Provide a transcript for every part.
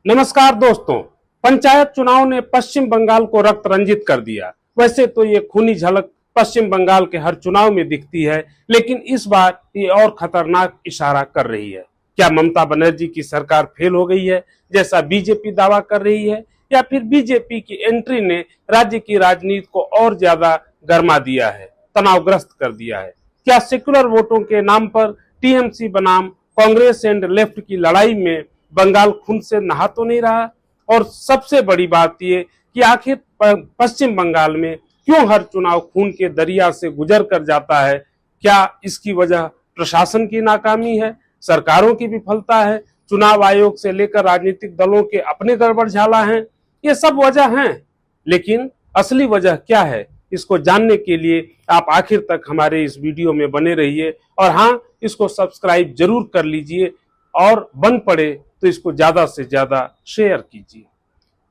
नमस्कार दोस्तों। पंचायत चुनाव ने पश्चिम बंगाल को रक्त रंजित कर दिया। वैसे तो ये खूनी झलक पश्चिम बंगाल के हर चुनाव में दिखती है, लेकिन इस बार ये और खतरनाक इशारा कर रही है। क्या ममता बनर्जी की सरकार फेल हो गई है, जैसा बीजेपी दावा कर रही है, या फिर बीजेपी की एंट्री ने राज्य की राजनीति को और ज्यादा गर्मा दिया है, तनावग्रस्त कर दिया है? क्या सेक्युलर वोटों के नाम पर टीएमसी बनाम कांग्रेस एंड लेफ्ट की लड़ाई में बंगाल खून से नहा तो नहीं रहा? और सबसे बड़ी बात यह कि आखिर पश्चिम बंगाल में क्यों हर चुनाव खून के दरिया से गुजर कर जाता है? क्या इसकी वजह प्रशासन की नाकामी है, सरकारों की विफलता है, चुनाव आयोग से लेकर राजनीतिक दलों के अपने गड़बड़ झाला हैं? ये सब वजह हैं, लेकिन असली वजह क्या है, इसको जानने के लिए आप आखिर तक हमारे इस वीडियो में बने रहिए। और हाँ, इसको सब्सक्राइब जरूर कर लीजिए और बन पड़े तो इसको ज्यादा से ज्यादा शेयर कीजिए।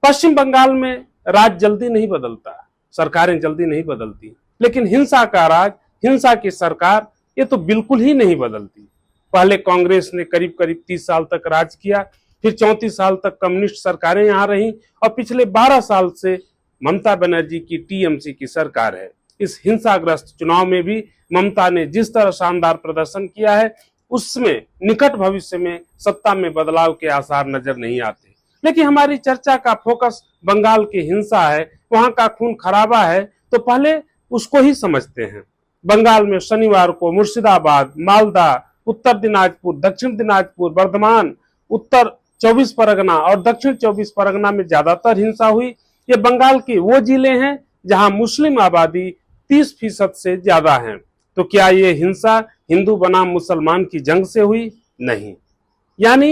पश्चिम बंगाल में राज जल्दी नहीं बदलता, सरकारें जल्दी नहीं बदलती, लेकिन हिंसा का राज, हिंसा की सरकार, ये तो बिल्कुल ही नहीं बदलती। पहले कांग्रेस ने करीब करीब 30 साल तक राज किया, फिर 34 साल तक कम्युनिस्ट सरकारें यहां रहीं, और पिछले 12 साल से ममता बनर्जी की टीएमसी की सरकार है। इस हिंसाग्रस्त चुनाव में भी ममता ने जिस तरह शानदार प्रदर्शन किया है, उसमें निकट भविष्य में सत्ता में बदलाव के आसार नजर नहीं आते। लेकिन हमारी चर्चा का फोकस बंगाल की हिंसा है, वहां का खून खराबा है, तो पहले उसको ही समझते हैं। बंगाल में शनिवार को मुर्शिदाबाद, मालदा, उत्तर दिनाजपुर, दक्षिण दिनाजपुर, बर्धमान, उत्तर 24 परगना और दक्षिण 24 परगना में ज्यादातर हिंसा हुई। ये बंगाल के वो जिले हैं जहां मुस्लिम आबादी 30% से ज्यादा है। तो क्या ये हिंसा हिंदू बनाम मुसलमान की जंग से हुई? नहीं। यानी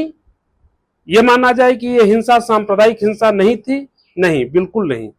ये माना जाए कि ये हिंसा सांप्रदायिक हिंसा नहीं थी? नहीं, बिल्कुल नहीं।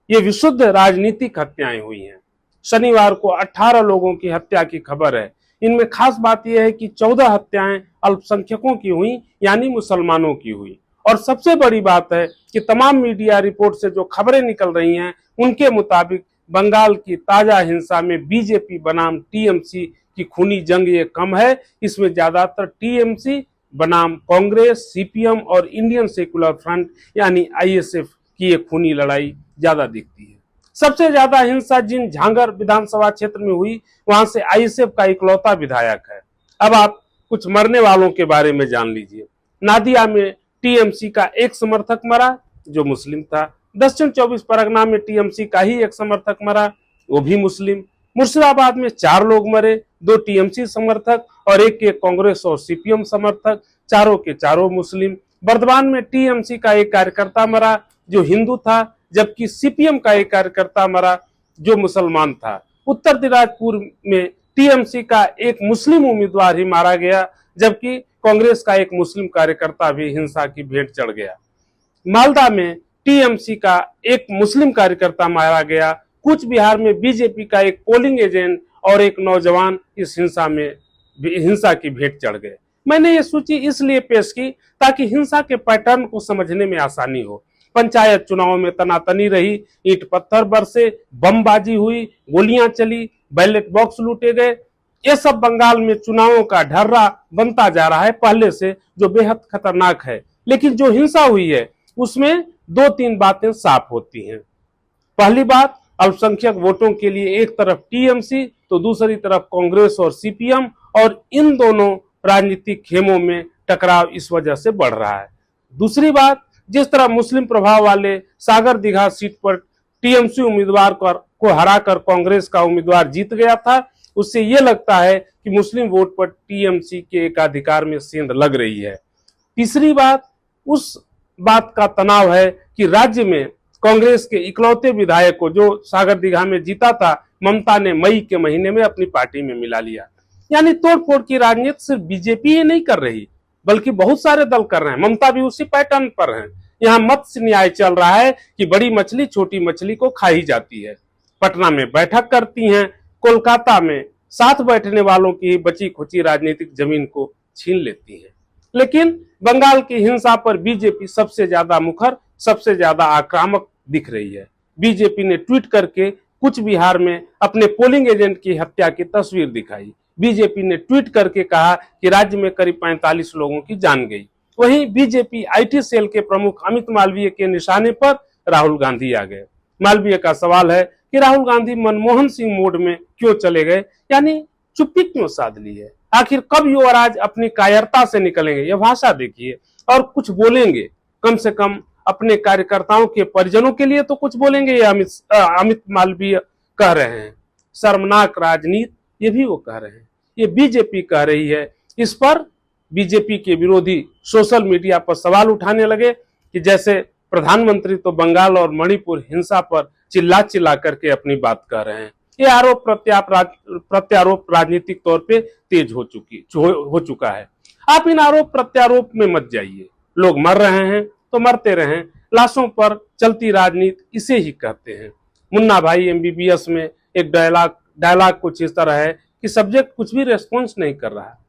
ये विशुद्ध राजनीतिक हत्याएं हुई हैं। शनिवार को 18 लोगों की हत्या की खबर है। इनमें खास बात यह है कि 14 हत्याएं अल्पसंख्यकों की हुई, यानी मुसलमानों की हुई। और सबसे बड़ी बात है कि तमाम मीडिया रिपोर्ट से जो खबरें निकल रही हैं, उनके मुताबिक बंगाल की ताजा हिंसा में बीजेपी बनाम टीएमसी की खूनी जंग ये कम है। इसमें ज्यादातर टीएमसी बनाम कांग्रेस, सीपीएम और इंडियन सेकुलर फ्रंट यानी आईएसएफ की ये खूनी लड़ाई ज्यादा दिखती है। सबसे ज्यादा हिंसा जिन झांगर विधानसभा क्षेत्र में हुई, वहां से आईएसएफ का इकलौता विधायक है। अब आप कुछ मरने वालों के बारे में जान लीजिए। नादिया में टीएमसी का एक समर्थक मरा, जो मुस्लिम था। दक्षिण 24 परगना में टीएमसी का ही एक समर्थक मरा, वो भी मुस्लिम। मुर्शिदाबाद में 4 लोग मरे, 2 टीएमसी समर्थक और एक कांग्रेस और सीपीएम समर्थक, चारों के चारों मुस्लिम। बर्धमान में टीएमसी का एक कार्यकर्ता मरा, जो हिंदू था, जबकि सीपीएम का एक कार्यकर्ता मरा, जो मुसलमान था। उत्तर दिनाजपुर में टीएमसी का एक मुस्लिम उम्मीदवार ही मारा गया, जबकि कांग्रेस का एक मुस्लिम कार्यकर्ता भी हिंसा की भेंट चढ़ गया। मालदा में टीएमसी का एक मुस्लिम कार्यकर्ता मारा गया। कूच बिहार में बीजेपी का एक पोलिंग एजेंट और एक नौजवान इस हिंसा की भेंट चढ़ गए। मैंने ये सूची इसलिए पेश की ताकि हिंसा के पैटर्न को समझने में आसानी हो। पंचायत चुनाव में तनातनी रही, ईंट पत्थर बरसे, बमबाजी हुई, गोलियां चली, बैलेट बॉक्स लूटे गए। ये सब बंगाल में चुनावों का ढर्रा बनता जा रहा है पहले से, जो बेहद खतरनाक है। लेकिन जो हिंसा हुई है उसमें 2-3 बातें साफ होती हैं। पहली बात, अल्पसंख्यक वोटों के लिए एक तरफ टीएमसी तो दूसरी तरफ कांग्रेस और सीपीएम, और इन दोनों राजनीतिक खेमों में टकराव इस वजह से बढ़ रहा है। दूसरी बात, जिस तरह मुस्लिम प्रभाव वाले सागर दीघा सीट पर टीएमसी उम्मीदवार को हराकर कांग्रेस का उम्मीदवार जीत गया था, उससे यह लगता है कि मुस्लिम वोट पर टीएमसी के एकाधिकार में सेंध लग रही है। तीसरी बात, उस बात का तनाव है कि राज्य में कांग्रेस के इकलौते विधायक को, जो सागर दीघा में जीता था, ममता ने मई के महीने में अपनी पार्टी में मिला लिया। यानी तोड़फोड़ की राजनीति सिर्फ बीजेपी ही नहीं कर रही, बल्कि बहुत सारे दल कर रहे हैं। ममता भी उसी पैटर्न पर है। यहाँ मत्स्य न्याय चल रहा है कि बड़ी मछली छोटी मछली को खा ही जाती है। पटना में बैठक करती हैं, कोलकाता में साथ बैठने वालों की बची खुची राजनीतिक जमीन को छीन लेती है। लेकिन बंगाल की हिंसा पर बीजेपी सबसे ज्यादा मुखर, सबसे ज्यादा आक्रामक दिख रही है। बीजेपी ने ट्वीट करके कूच बिहार में अपने पोलिंग एजेंट की हत्या की तस्वीर दिखाई। बीजेपी ने ट्वीट करके कहा कि राज्य में करीब 45 लोगों की जान गई। वहीं बीजेपी आईटी सेल के प्रमुख अमित मालवीय के निशाने पर राहुल गांधी आ गए। मालवीय का सवाल है कि राहुल गांधी मनमोहन सिंह मोड में क्यों चले गए, यानी चुप्पी क्यों साध ली है। आखिर कब युवराज अपनी कायरता से निकलेंगे, यह भाषा देखिए, और कुछ बोलेंगे, कम से कम अपने कार्यकर्ताओं के परिजनों के लिए तो कुछ बोलेंगे। ये अमित मालवीय कह रहे हैं। शर्मनाक राजनीति, ये भी वो कह रहे हैं, ये बीजेपी कह रही है। इस पर बीजेपी के विरोधी सोशल मीडिया पर सवाल उठाने लगे कि जैसे प्रधानमंत्री तो बंगाल और मणिपुर हिंसा पर चिल्ला चिल्ला करके अपनी बात कर रहे हैं। ये आरोप प्रत्यारोप राजनीतिक तौर पे तेज हो चुका है। आप इन आरोप प्रत्यारोप में मत जाइए। लोग मर रहे हैं तो मरते रहें, लाशों पर चलती राजनीति इसे ही कहते हैं। मुन्ना भाई एमबीबीएस में एक डायलॉग कुछ इस तरह है कि सब्जेक्ट कुछ भी रेस्पॉन्स नहीं कर रहा है।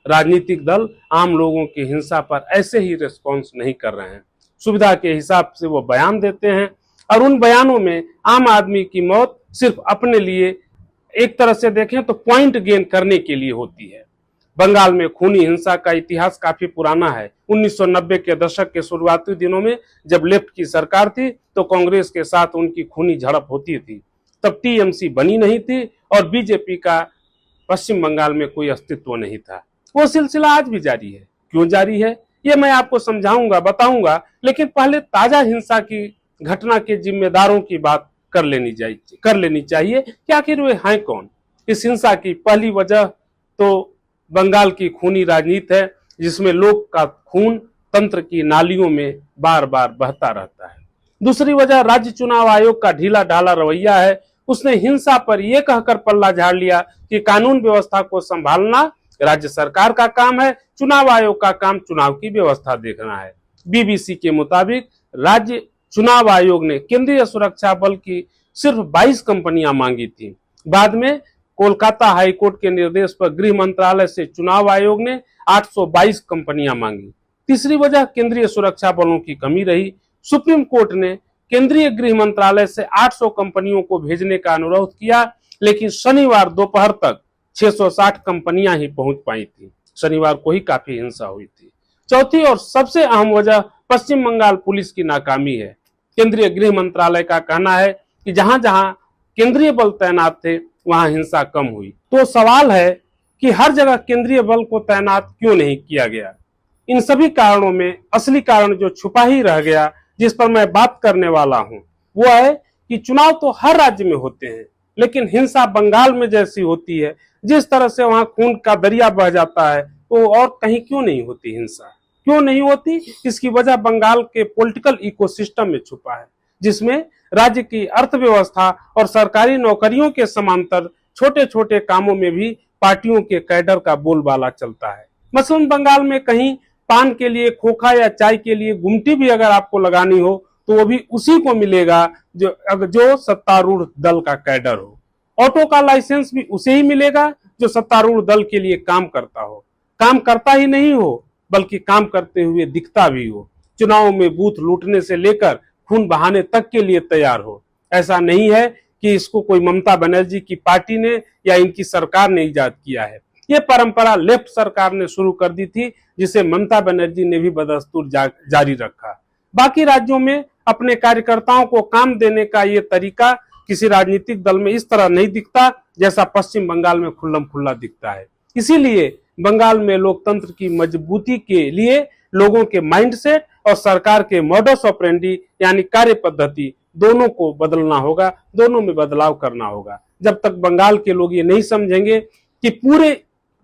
राजनीतिक दल आम लोगों की हिंसा पर ऐसे ही रेस्पॉन्स नहीं कर रहे हैं। सुविधा के हिसाब से वो बयान देते हैं और उन बयानों में आम आदमी की मौत सिर्फ अपने लिए, एक तरह से देखें तो पॉइंट गेन करने के लिए होती है। बंगाल में खूनी हिंसा का इतिहास काफी पुराना है। 1990 के दशक के शुरुआती दिनों में जब लेफ्ट की सरकार थी तो कांग्रेस के साथ उनकी खूनी झड़प होती थी। तब टीएमसी बनी नहीं थी और बीजेपी का पश्चिम बंगाल में कोई अस्तित्व नहीं था। वो सिलसिला आज भी जारी है। क्यों जारी है ये मैं आपको समझाऊंगा, बताऊंगा, लेकिन पहले ताजा हिंसा की घटना के जिम्मेदारों की बात कर लेनी चाहिए कि आखिर वे हैं कौन। इस हिंसा की पहली वजह तो बंगाल की खूनी राजनीति है, जिसमें लोग का खून तंत्र की नालियों में बार बार बहता रहता है। दूसरी वजह राज्य चुनाव आयोग का ढीला ढाला रवैया है। उसने हिंसा पर यह कहकर पल्ला झाड़ लिया कि कानून व्यवस्था को संभालना राज्य सरकार का काम है, चुनाव आयोग का काम चुनाव की व्यवस्था देखना है। बीबीसी के मुताबिक राज्य चुनाव आयोग ने केंद्रीय सुरक्षा बल की सिर्फ 22 कंपनियां मांगी थी। बाद में कोलकाता हाईकोर्ट के निर्देश पर गृह मंत्रालय से चुनाव आयोग ने 822 कंपनियां मांगी। तीसरी वजह केंद्रीय सुरक्षा बलों की कमी रही। सुप्रीम कोर्ट ने केंद्रीय गृह मंत्रालय से 800 कंपनियों को भेजने का अनुरोध किया, लेकिन शनिवार दोपहर तक 660 कंपनियां ही पहुंच पाई थी। शनिवार को ही काफी हिंसा हुई थी। चौथी और सबसे अहम वजह पश्चिम बंगाल पुलिस की नाकामी है। केंद्रीय गृह मंत्रालय का कहना है कि जहां जहां केंद्रीय बल तैनात थे वहां हिंसा कम हुई। तो सवाल है कि हर जगह केंद्रीय बल को तैनात क्यों नहीं किया गया। इन सभी कारणों में असली कारण जो छुपा ही रह गया, जिस पर मैं बात करने वाला हूं, वो है कि चुनाव तो हर राज्य में होते हैं, लेकिन हिंसा बंगाल में जैसी होती है, जिस तरह से वहां खून का दरिया बह जाता है, तो और कहीं क्यों नहीं होती हिंसा। क्यों नहीं होती, इसकी वजह बंगाल के पॉलिटिकल इकोसिस्टम में छुपा है, जिसमें राज्य की अर्थव्यवस्था और सरकारी नौकरियों के समांतर छोटे छोटे कामों में भी पार्टियों के कैडर का बोलबाला चलता है। मसलन बंगाल में कहीं पान के लिए खोखा या चाय के लिए गुमटी भी अगर आपको लगानी हो तो वो भी उसी को मिलेगा जो सत्तारूढ़ दल का कैडर हो। ऑटो का लाइसेंस भी उसे ही मिलेगा जो सत्तारूढ़ दल के लिए काम करता हो। काम करता ही नहीं हो बल्कि काम करते हुए दिखता भी हो। चुनाव में बूथ लूटने से लेकर खून बहाने तक के लिए तैयार हो। ऐसा नहीं है कि इसको कोई ममता बनर्जी की पार्टी ने या इनकी सरकार ने इजाद किया है। ये परंपरा लेफ्ट सरकार ने शुरू कर दी थी, जिसे ममता बनर्जी ने भी बदस्तूर जारी रखा। बाकी राज्यों में अपने कार्यकर्ताओं को काम देने का ये तरीका किसी राजनीतिक दल में इस तरह नहीं दिखता जैसा पश्चिम बंगाल में खुल्लम खुल्ला दिखता है। इसीलिए बंगाल में लोकतंत्र की मजबूती के लिए लोगों के माइंडसेट और सरकार के मॉडस ऑपरेंडी यानी कार्य पद्धति दोनों को बदलना होगा, दोनों में बदलाव करना होगा। जब तक बंगाल के लोग ये नहीं समझेंगे कि पूरे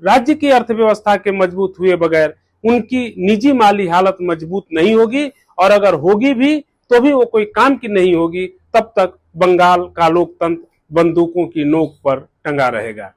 राज्य की अर्थव्यवस्था के मजबूत हुए बगैर उनकी निजी माली हालत मजबूत नहीं होगी, और अगर होगी भी तो भी वो कोई काम की नहीं होगी, तब तक बंगाल का लोकतंत्र बंदूकों की नोक पर टंगा रहेगा।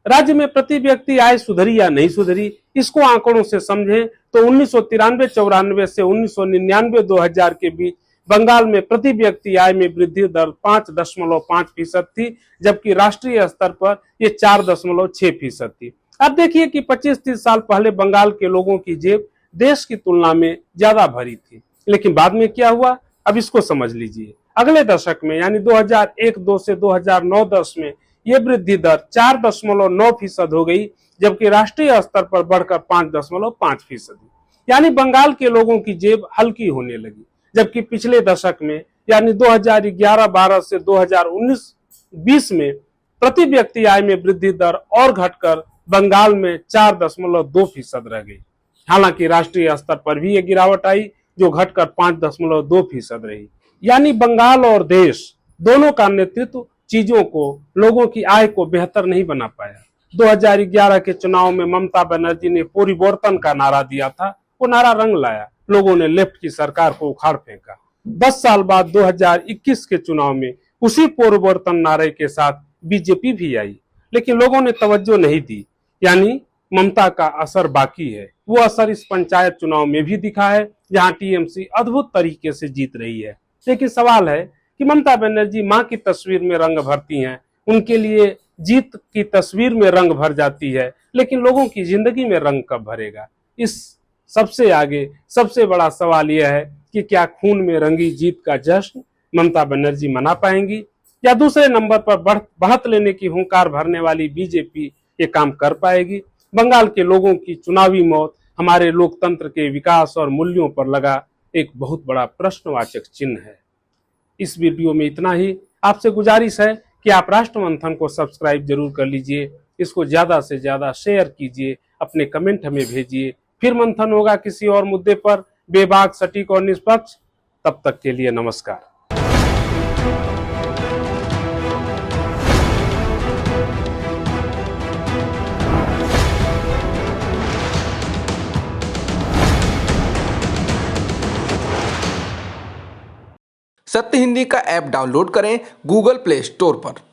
राज्य में प्रति व्यक्ति आय सुधरी या नहीं सुधरी, इसको आंकड़ों से समझें तो 1993-94 से 1999-2000 के बीच बंगाल में प्रति व्यक्ति आय में वृद्धि दर 5.5% थी, जबकि राष्ट्रीय स्तर पर यह 4.6% थी। अब देखिए कि 25-30 साल पहले बंगाल के लोगों की जेब देश की तुलना में ज्यादा भरी थी, लेकिन बाद में क्या हुआ अब इसको समझ लीजिए। अगले दशक में यानी 2001-2 से 2009-10 में यह वृद्धि दर 4.9% हो गई, जबकि राष्ट्रीय स्तर पर बढ़कर 5.5%। यानी बंगाल के लोगों की जेब हल्की होने लगी। जबकि पिछले दशक में यानी 2011-12 से 2019-20 में प्रति व्यक्ति आय में वृद्धि दर और घटकर बंगाल में 4.2% रह गई। हालांकि राष्ट्रीय स्तर पर भी ये गिरावट आई, जो घटकर 5.2% रही। यानी बंगाल और देश दोनों का नेतृत्व चीजों को, लोगों की आय को बेहतर नहीं बना पाया। 2011 के चुनाव में ममता बनर्जी ने परिवर्तन का नारा दिया था, वो नारा रंग लाया, लोगों ने लेफ्ट की सरकार को उखाड़ फेंका। 10 साल बाद 2021 के चुनाव में उसी परिवर्तन नारे के साथ बीजेपी भी आई, लेकिन लोगों ने तवज्जो नहीं दी। यानी ममता का असर बाकी है। वो असर इस पंचायत चुनाव में भी दिखा है, जहां टीएमसी अद्भुत तरीके से जीत रही है। लेकिन सवाल है कि ममता बनर्जी मां की तस्वीर में रंग भरती हैं, उनके लिए जीत की तस्वीर में रंग भर जाती है, लेकिन लोगों की जिंदगी में रंग कब भरेगा? इस सबसे आगे सबसे बड़ा सवाल यह है कि क्या खून में रंगी जीत का जश्न ममता बनर्जी मना पाएंगी, या दूसरे नंबर पर बढ़त लेने की हुंकार भरने वाली बीजेपी ये काम कर पाएगी? बंगाल के लोगों की चुनावी मौत हमारे लोकतंत्र के विकास और मूल्यों पर लगा एक बहुत बड़ा प्रश्नवाचक चिन्ह है। इस वीडियो में इतना ही। आपसे गुजारिश है कि आप राष्ट्र मंथन को सब्सक्राइब जरूर कर लीजिए, इसको ज्यादा से ज्यादा शेयर कीजिए, अपने कमेंट हमें भेजिए। फिर मंथन होगा किसी और मुद्दे पर, बेबाक, सटीक और निष्पक्ष। तब तक के लिए नमस्कार। सत्य हिंदी का ऐप डाउनलोड करें गूगल प्ले स्टोर पर।